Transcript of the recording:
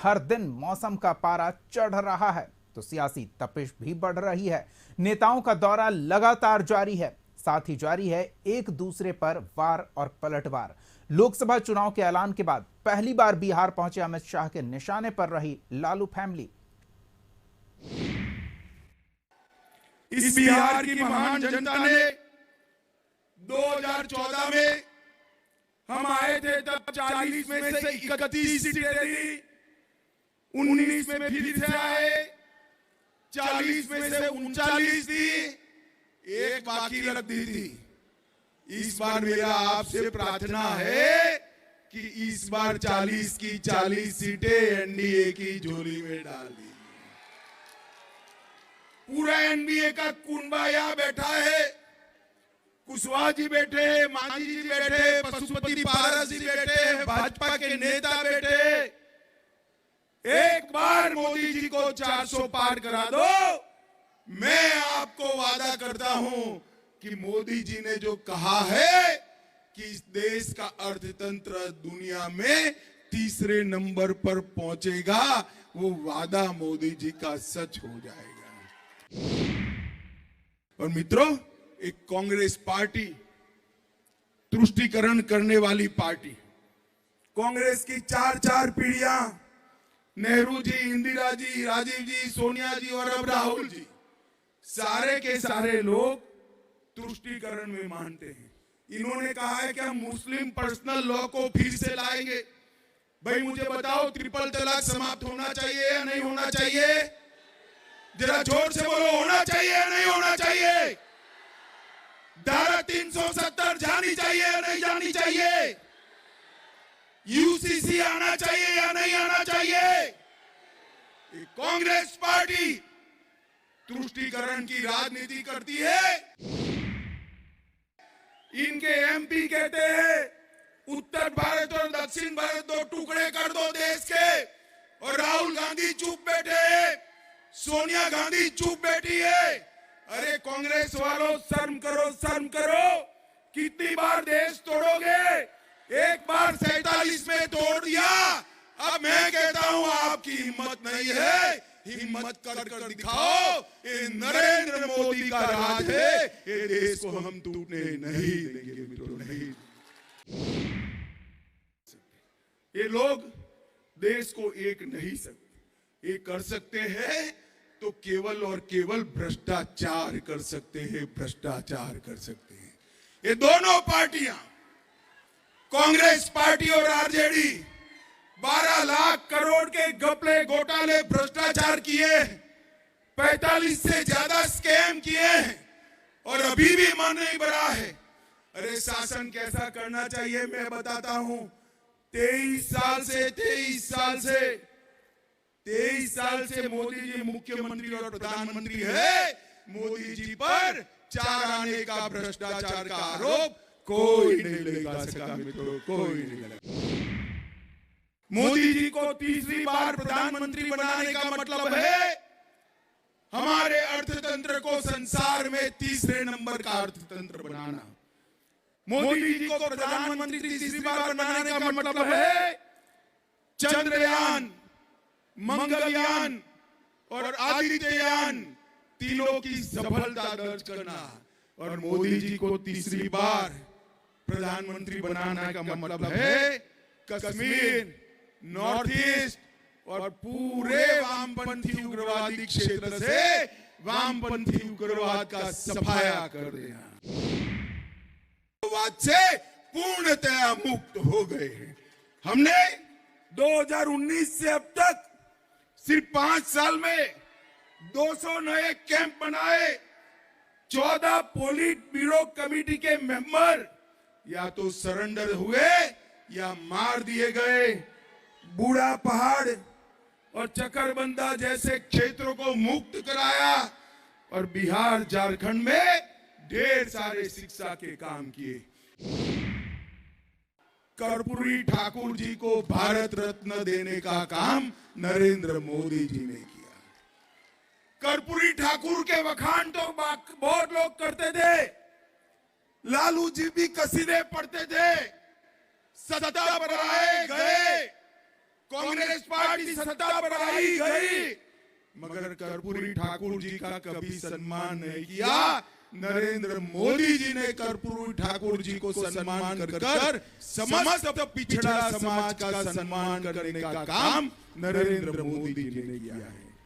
हर दिन मौसम का पारा चढ़ रहा है तो सियासी तपिश भी बढ़ रही है। नेताओं का दौरा लगातार जारी है, साथ ही जारी है एक दूसरे पर वार और पलटवार। लोकसभा चुनाव के ऐलान के बाद पहली बार बिहार पहुंचे अमित शाह के निशाने पर रही लालू फैमिली। इस बिहार की महान जनता ने 2014 में हम आए थे तब 40 में से 31 सीटें दी, 19 में फिर से आए 40 में से 39 दी, एक बाकी रख दी थी। इस बार मेरा आपसे प्रार्थना है कि इस बार 40 की 40 सीटें एनडीए की झोली में डाल दी। पूरा एनडीए का कुनबा यहां बैठा है, कुशवाहा जी बैठे हैं, मांझी जी बैठे हैं, पशुपति पारस जी बैठे हैं, भाजपा के नेता बैठे हैं। एक बार मोदी जी को 400 पार करा दो, मैं आपको वादा करता हूं कि मोदी जी ने जो कहा है कि इस देश का अर्थतंत्र दुनिया में तीसरे नंबर पर पहुंचेगा, वो वादा मोदी जी का सच हो जाएगा। और मित्रों, एक कांग्रेस पार्टी तुष्टीकरण करने वाली पार्टी, कांग्रेस की चार पीढ़ियां, नेहरू जी, इंदिरा जी, राजीव जी, सोनिया जी और अब राहुल जी, सारे के सारे लोग तुष्टीकरण में मानते हैं। इन्होंने कहा है कि हम मुस्लिम पर्सनल लॉ को फिर से लाएंगे। भाई मुझे बताओ, ट्रिपल तलाक समाप्त होना चाहिए या नहीं होना चाहिए? जरा जोर से बोलो, होना चाहिए या नहीं होना चाहिए? धारा 370 जानी चाहिए या नहीं जानी चाहिए? यूसीसी आना चाहिए या नहीं आना चाहिए? कांग्रेस पार्टी तुष्टीकरण की राजनीति करती है। इनके एमपी कहते हैं उत्तर भारत और दक्षिण भारत दो टुकड़े कर दो देश के, और राहुल गांधी चुप बैठे हैं, सोनिया गांधी चुप बैठी है। अरे कांग्रेस वालों, शर्म करो, शर्म करो। कितनी बार देश तोड़ोगे? एक बार 47 में तोड़ दिया, अब मैं कहता हूं आपकी हिम्मत नहीं है। हिम्मत कर दिखाओ। ये नरेंद्र मोदी का राज है, ये देश को हम टूटने नहीं देंगे मित्रों, नहीं। ये लोग देश को एक नहीं सकते। ये कर सकते हैं तो केवल और केवल भ्रष्टाचार कर सकते हैं, भ्रष्टाचार कर सकते हैं। ये दोनों पार्टियां, कांग्रेस पार्टी और आरजेडी, 12 लाख करोड़ के घपले, घोटाले, भ्रष्टाचार किए, 45 से ज्यादा स्कैम किए हैं और अभी भी मन नहीं भरा है। अरे शासन कैसा करना चाहिए मैं बताता हूं। 23 साल से मोदी जी मुख्यमंत्री और प्रधानमंत्री है। मोदी जी पर 4 आने का भ्रष्टाचार का आरोप कोई नहीं लगा सका मित्रों, कोई नहीं लगा। मोदी जी को तीसरी बार प्रधानमंत्री बनाने का मतलब है हमारे अर्थतंत्र को संसार में तीसरे नंबर का अर्थतंत्र बनाना। मोदी जी को प्रधानमंत्री तीसरी बार बनाने का मतलब है चंद्रयान, मंगलयान और आदित्ययान तीनों की सफलता दर्ज करना। और मोदी जी को तीसरी बार प्रधानमंत्री बनाने का मतलब है कश्मीर, नॉर्थ ईस्ट और पूरे वामपंथी उग्रवादी क्षेत्र से वामपंथी उग्रवाद का सफाया कर देना। उग्रवाद से पूर्णतया मुक्त हो गए हैं। हमने 2019 से अब तक सिर्फ 5 साल में 200 नए कैंप बनाए। 14 पोलिट ब्यूरो कमेटी के मेंबर या तो सरेंडर हुए या मार दिए गए। बूढ़ा पहाड़ और चकरबंदा जैसे क्षेत्रों को मुक्त कराया और बिहार, झारखंड में ढेर सारे शिक्षा के काम किए। कर्पूरी ठाकुर जी को भारत रत्न देने का काम नरेंद्र मोदी जी ने किया। कर्पूरी ठाकुर के वखान तो बहुत लोग करते थे, लालू जी भी कसीदे पढ़ते थे। सत्ता पर आए गए, कांग्रेस पार्टी सत्ता पर आई गई, मगर कर्पूरी ठाकुर जी का कभी सम्मान नहीं किया। नरेंद्र मोदी जी ने कर्पूरी ठाकुर जी को सम्मान कर समस्त पिछड़ा समाज का सम्मान करने का काम नरेंद्र मोदी जी ने किया है।